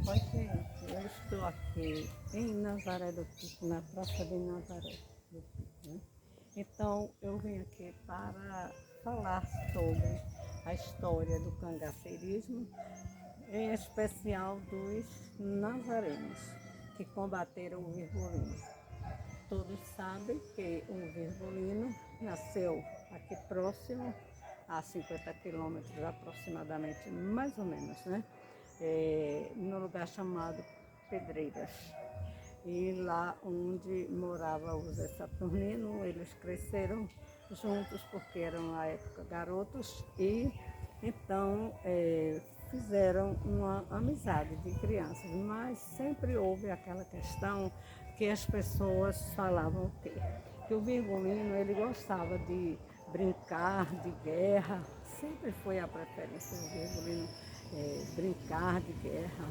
Oi, gente, eu estou aqui em Nazaré do Pico, na Praça de Nazaré do Pico, né? Então, eu vim aqui para falar sobre a história do cangaceirismo, em especial dos nazarenos que combateram o Virgulino. Todos sabem que o Virgulino nasceu aqui próximo, a 50 quilômetros aproximadamente, mais ou menos, né? No lugar chamado Pedreiras. E lá onde morava o Zé Saturnino, eles cresceram juntos porque eram na época garotos e então fizeram uma amizade de crianças, mas sempre houve aquela questão que as pessoas falavam que o Virgulino ele gostava de brincar de guerra, sempre foi a preferência do Virgulino brincar de guerra.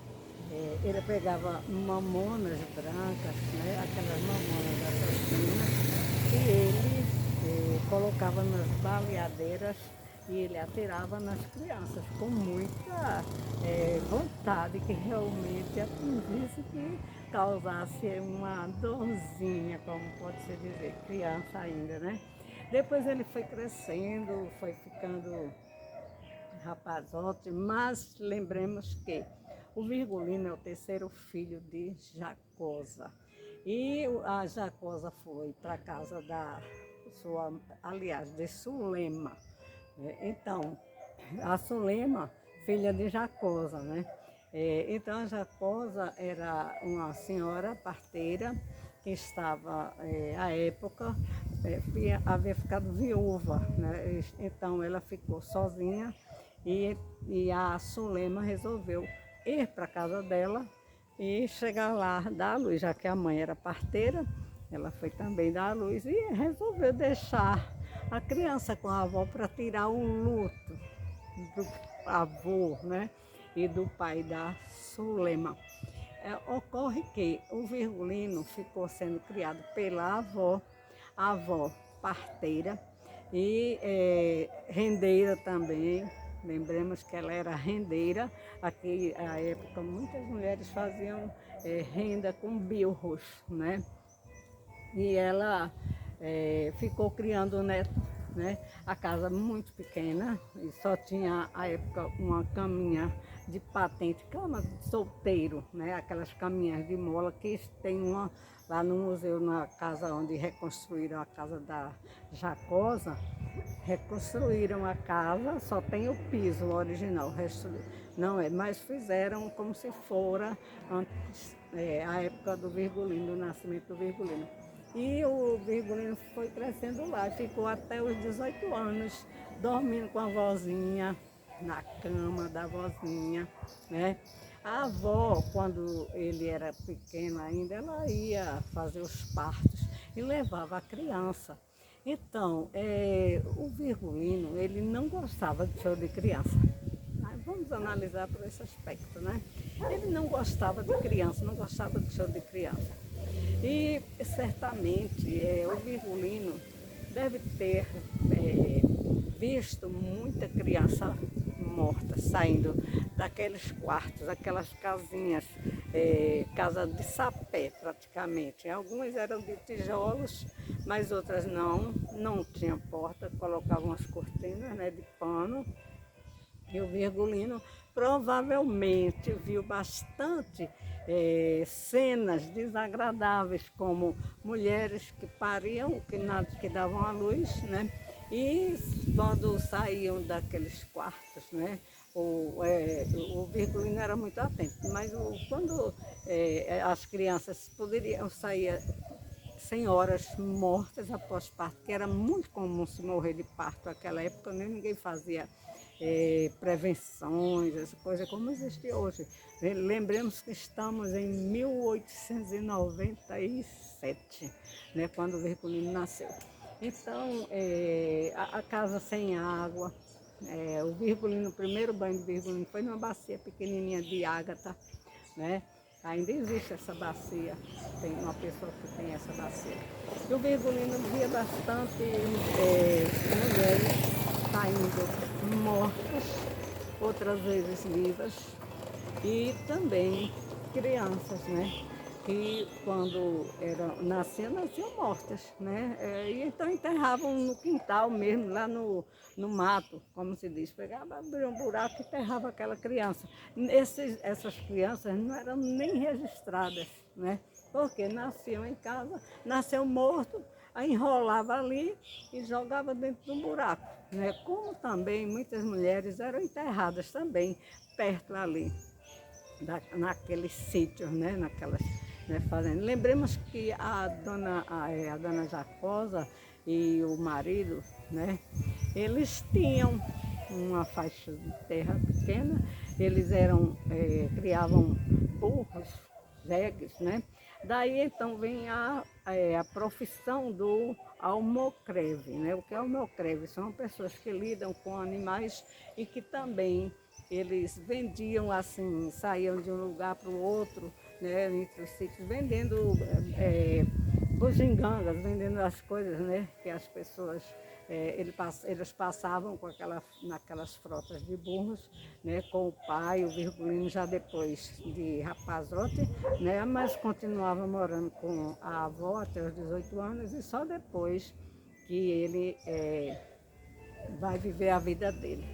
Ele pegava mamonas brancas, né, aquelas mamonas assassinas, e ele colocava nas baleadeiras e ele atirava nas crianças com muita vontade que realmente atingisse, que causasse uma dorzinha, como pode-se dizer, criança ainda, né? Depois ele foi crescendo, foi ficando rapazote, mas lembremos que o Virgulino é o terceiro filho de Jacosa. E a Jacosa foi para a casa da sua, aliás, de Sulema. Então, a Sulema, filha de Jacosa, né? Então, a Jacosa era uma senhora parteira que estava, à época, havia ficado viúva, né? Então, ela ficou sozinha e a Sulema resolveu ir para a casa dela e chegar lá, dar à luz, já que a mãe era parteira, ela foi também dar à luz e resolveu deixar a criança com a avó para tirar o luto do avô, né, e do pai da Sulema. Ocorre que o Virgulino ficou sendo criado pela avó, a avó parteira e rendeira também. Lembremos que ela era rendeira. Aqui, à época, muitas mulheres faziam renda com bilros, né? E ela ficou criando o neto, né? A casa muito pequena, e só tinha, à época, uma caminha de patente, cama de solteiro, né? Aquelas caminhas de mola que tem uma lá no museu, na casa onde reconstruíram a casa da Jacosa. Reconstruíram a casa, só tem o piso original, o resto não é, mas fizeram como se fora antes, a época do Virgulino, do nascimento do Virgulino. E o Virgulino foi crescendo lá, ficou até os 18 anos, dormindo com a vozinha, na cama da vozinha, né? A avó, quando ele era pequeno ainda, ela ia fazer os partos e levava a criança. Então, o Virgulino, ele não gostava de choro de criança. Vamos analisar por esse aspecto, né? Ele não gostava de criança, não gostava de choro de criança. E certamente o Virgulino deve ter visto muita criança morta saindo daqueles quartos, aquelas casinhas, casa de sapé praticamente. Algumas eram de tijolos, mas outras não tinham porta, colocavam as cortinas, né, de pano. E o Virgulino provavelmente viu bastante cenas desagradáveis, como mulheres que pariam, que davam à luz, né? E quando saíam daqueles quartos, né? O Virgulino era muito atento, mas quando as crianças poderiam sair senhoras mortas após parto, que era muito comum se morrer de parto naquela época, nem ninguém fazia prevenções, essa coisa como existe hoje. Lembremos que estamos em 1897, né, quando o Virgulino nasceu. Então, a casa sem água, o Virgulino, o primeiro banho do Virgulino foi numa bacia pequenininha de ágata, né? Ainda existe essa bacia, tem uma pessoa que tem essa bacia. E o Virgulino via bastante mulheres saindo mortas, outras vezes vivas, E também crianças, né? Que quando nasciam mortas, né? E então enterravam no quintal mesmo, lá no mato, como se diz. Pegava, abria um buraco e enterrava aquela criança. Essas crianças não eram nem registradas, né? Porque nasciam em casa, nasceu morto, aí enrolava ali e jogava dentro do buraco, né? Como também muitas mulheres eram enterradas também perto ali naqueles sítios, né, naquelas, né, fazendas. Lembremos que a dona Jacosa e o marido, né, eles tinham uma faixa de terra pequena, eles criavam burros, jegues, né? Daí então vem a profissão do almocreve, né? O que é almocreve? São pessoas que lidam com animais e que também eles vendiam assim, saíam de um lugar para o outro, né, entre os sítios, vendendo bugigangas, vendendo as coisas, né, que as pessoas, eles passavam com naquelas frotas de burros, né, com o pai, o Virgulino, já depois de rapazote, né, mas continuava morando com a avó até os 18 anos e só depois que ele vai viver a vida dele,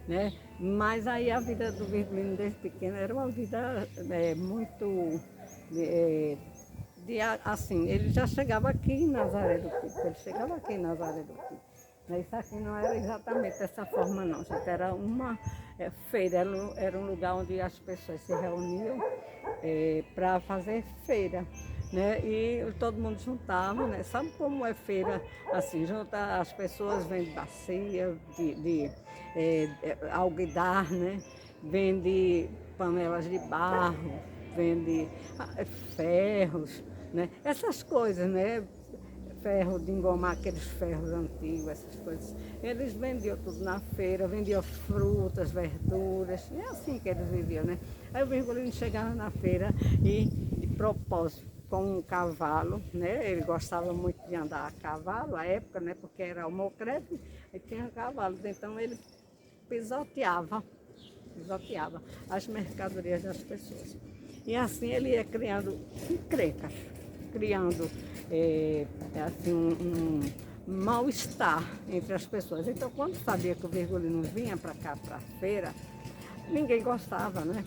né? Mas aí a vida do Virgulino desde pequeno era uma vida muito assim, ele já chegava aqui em Nazaré do Pico, ele chegava aqui em Nazaré do Pico. Isso aqui não era exatamente dessa forma não, gente, era uma feira, era um lugar onde as pessoas se reuniam para fazer feira, né? E todo mundo juntava, né? Sabe como é feira? Assim, junta as pessoas, vende bacia, alguidar, né? Vende panelas de barro, vende ferros, né? Essas coisas, né? Ferro de engomar, aqueles ferros antigos, essas coisas. Eles vendiam tudo na feira, vendiam frutas, verduras, e é assim que eles viviam, né? Aí o Virgulino chegava na feira e, de propósito, com um cavalo, né? Ele gostava muito de andar a cavalo, à época, né? Porque era almocreve e tinha cavalos, então ele pisoteava as mercadorias das pessoas. E assim ele ia criando encrencas, criando assim, um mal-estar entre as pessoas. Então, quando sabia que o Virgulino vinha para cá, para a feira, ninguém gostava, né?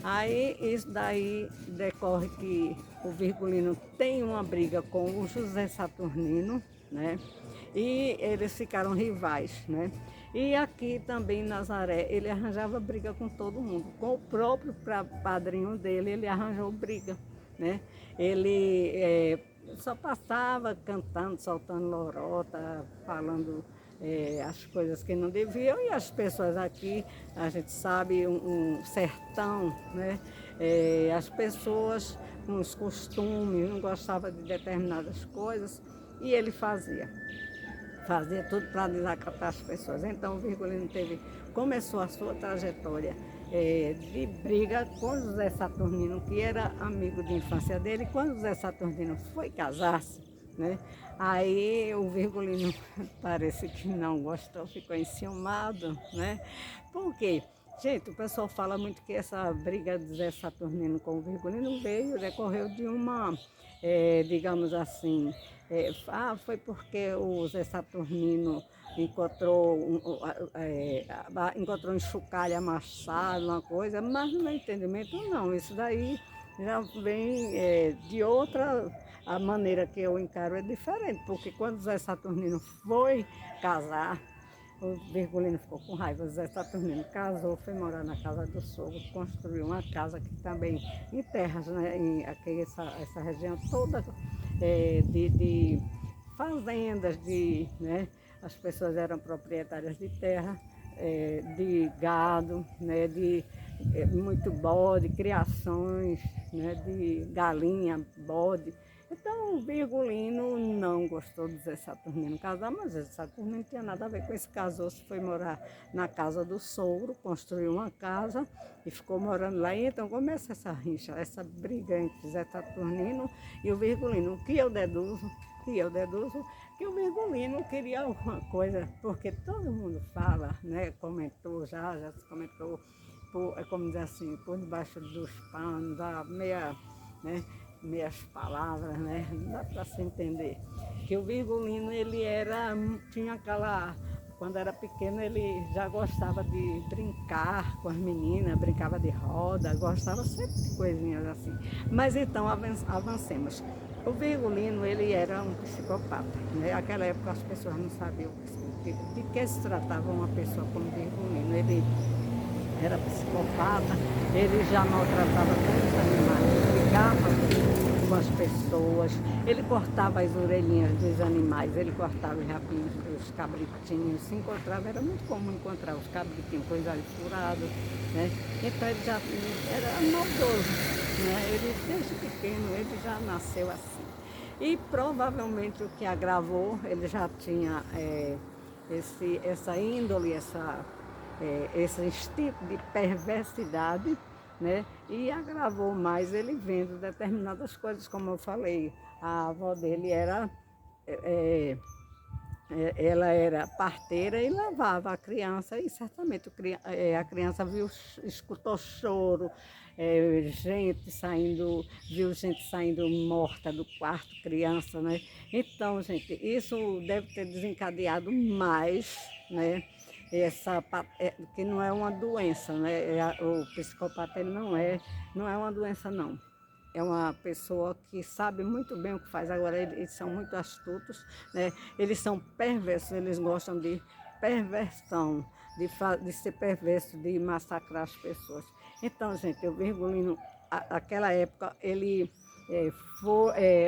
Aí isso daí decorre que o Virgulino tem uma briga com o José Saturnino, né? E eles ficaram rivais, né? E aqui também em Nazaré ele arranjava briga com todo mundo. Com o próprio padrinho dele ele arranjou briga, né? Ele só passava cantando, soltando lorota, falando as coisas que não deviam, e as pessoas aqui, a gente sabe, um sertão, né? As pessoas com os costumes, não gostavam de determinadas coisas, e ele fazia tudo para desacatar as pessoas. Então o Virgulino começou a sua trajetória de briga com José Saturnino, que era amigo de infância dele. E quando José Saturnino foi casar-se, né, aí o Virgulino parece que não gostou, ficou enciumado, né? Por quê? Gente, o pessoal fala muito que essa briga de José Saturnino com o Virgulino decorreu de uma, digamos assim, foi porque o Zé Saturnino encontrou um chocalho amassado, uma coisa, mas no meu entendimento não, isso daí já vem de outra, a maneira que eu encaro é diferente, porque quando o Zé Saturnino foi casar, o Virgulino ficou com raiva, o Zé Saturnino casou, foi morar na casa do sogro, construiu uma casa que também em terras, né, aqui essa região toda de fazendas, né, as pessoas eram proprietárias de terra, de gado, né, de muito bode, criações, né, de galinha, bode. Então o Virgulino não gostou de Zé Saturnino casar, mas Zé Saturnino não tinha nada a ver com esse, casou-se, foi morar na casa do sogro, construiu uma casa e ficou morando lá. E então começa essa rixa, essa briga entre Zé Saturnino e o Virgulino. O que eu deduzo que o Virgulino queria alguma coisa, porque todo mundo fala, né, já se comentou é como dizer assim, por debaixo dos panos, né, meias palavras, né? Não dá para se entender. Que o Virgulino, ele tinha aquela... Quando era pequeno, ele já gostava de brincar com as meninas, brincava de roda, gostava sempre de coisinhas assim. Mas então, avancemos. O Virgulino, ele era um psicopata, né? Naquela época as pessoas não sabiam de que se tratava uma pessoa como Virgulino. Ele era psicopata, ele já maltratava todos os animais, brigava com as pessoas, ele cortava as orelhinhas dos animais, ele cortava os rabinhos dos cabritinhos, se encontrava, era muito comum encontrar os cabritinhos com os olhos furados, né? Então ele já era maldoso, né? Ele desde pequeno, ele já nasceu assim. E provavelmente o que agravou, ele já tinha essa índole, esse instinto de perversidade, né? E agravou mais ele vendo determinadas coisas, como eu falei. A avó dele ela era parteira e levava a criança, e certamente a criança escutou choro, viu gente saindo morta do quarto, criança, né? Então, gente, isso deve ter desencadeado mais, né? Que não é uma doença, né? O psicopata ele não é uma doença, não. É uma pessoa que sabe muito bem o que faz. Agora, eles são muito astutos, né? Eles são perversos, eles gostam de perversão, de ser perverso, de massacrar as pessoas. Então, gente, o Virgulino, aquela época,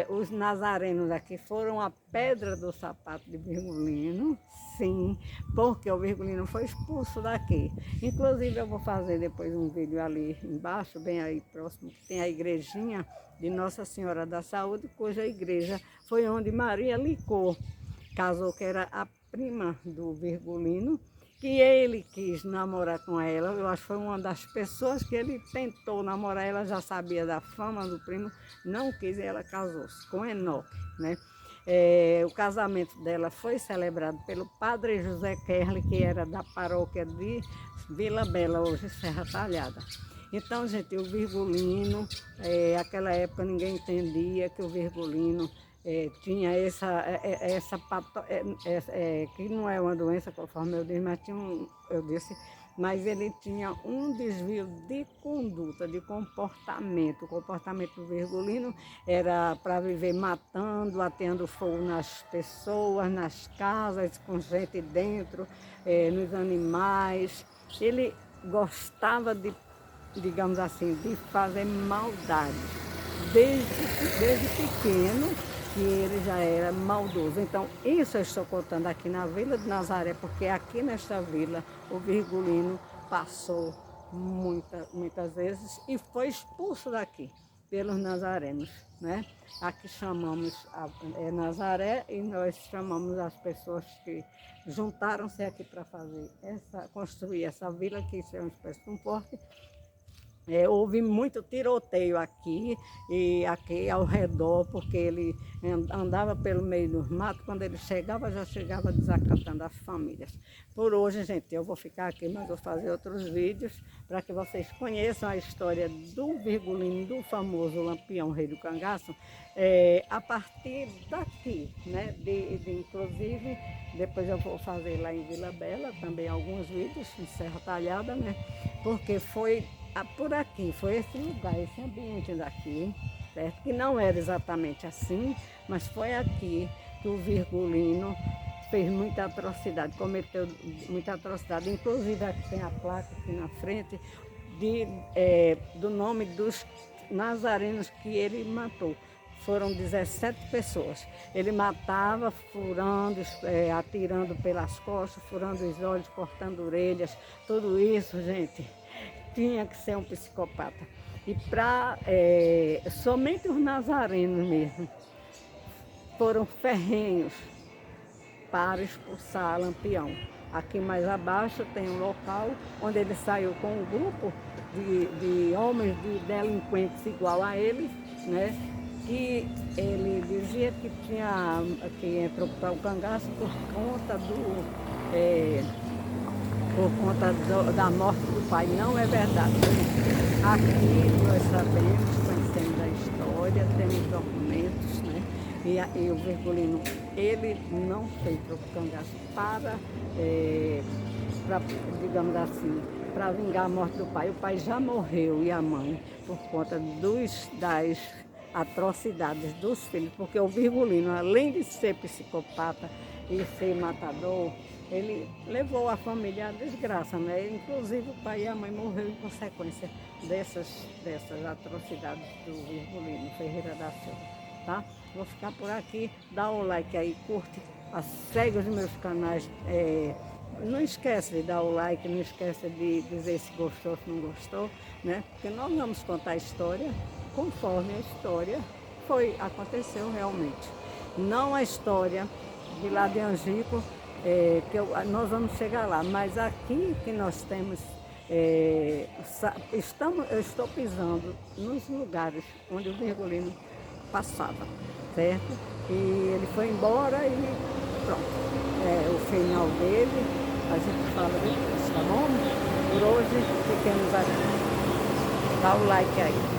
os nazarenos aqui foram a pedra do sapato de Virgulino, sim, porque o Virgulino foi expulso daqui. Inclusive eu vou fazer depois um vídeo ali embaixo, bem aí próximo, que tem a igrejinha de Nossa Senhora da Saúde, cuja igreja foi onde Maria Licor casou, que era a prima do Virgulino, que ele quis namorar com ela. Eu acho que foi uma das pessoas que ele tentou namorar, ela já sabia da fama do primo, não quis e ela casou-se com Enoque, né? O casamento dela foi celebrado pelo padre José Kerle, que era da paróquia de Vila Bela, hoje Serra Talhada. Então, gente, o Virgulino, aquela época ninguém entendia que o Virgulino tinha que não é uma doença, conforme eu disse, mas ele tinha um desvio de conduta, de comportamento. O comportamento do Virgulino era para viver matando, ateando fogo nas pessoas, nas casas, com gente dentro, nos animais. Ele gostava de, digamos assim, de fazer maldade. Desde pequeno, que ele já era maldoso. Então, isso eu estou contando aqui na Vila de Nazaré, porque aqui nesta vila o Virgulino passou muitas vezes e foi expulso daqui pelos nazarenos, né? Aqui chamamos Nazaré, e nós chamamos as pessoas que juntaram-se aqui para construir essa vila, que isso é uma espécie de um forte. Houve muito tiroteio aqui e aqui ao redor, porque ele andava pelo meio dos matos. Quando ele chegava, já chegava desacatando as famílias. Por hoje, gente, eu vou ficar aqui, mas vou fazer outros vídeos para que vocês conheçam a história do Virgulino, do famoso Lampião Rei do Cangaço, a partir daqui, né? Inclusive, depois eu vou fazer lá em Vila Bela também alguns vídeos, em Serra Talhada, né? Porque foi por aqui, foi esse lugar, esse ambiente daqui, certo? Que não era exatamente assim, mas foi aqui que o Virgulino fez muita atrocidade, cometeu muita atrocidade. Inclusive aqui tem a placa aqui na frente do nome dos nazarenos que ele matou. Foram 17 pessoas. Ele matava furando, atirando pelas costas, furando os olhos, cortando orelhas, tudo isso, gente. Tinha que ser um psicopata. E somente os nazarenos mesmo foram ferrenhos para expulsar Lampião. Aqui mais abaixo tem um local onde ele saiu com um grupo de homens, de delinquentes igual a ele, né? Que ele dizia que entrou para o cangaço por conta por conta da morte do pai. Não é verdade. Aqui nós sabemos, conhecemos a história, temos documentos, né? E o Virgulino, ele não fez para o cangaço digamos assim, para vingar a morte do pai. O pai já morreu e a mãe, por conta das atrocidades dos filhos, porque o Virgulino, além de ser psicopata e ser matador, ele levou a família à desgraça, né? Inclusive o pai e a mãe morreram em consequência dessas atrocidades do Virgulino Ferreira da Silva, tá? Vou ficar por aqui, dá o like aí, curte, segue os meus canais, não esquece de dar o like, não esquece de dizer se gostou, se não gostou, né? Porque nós vamos contar a história conforme a história aconteceu realmente. Não a história de lá de Angico, nós vamos chegar lá, mas aqui que nós temos, eu estou pisando nos lugares onde o Virgulino passava, certo? E ele foi embora e pronto. O final dele, a gente fala depois, tá bom? Por hoje, fiquemos aqui. Dá o like aí.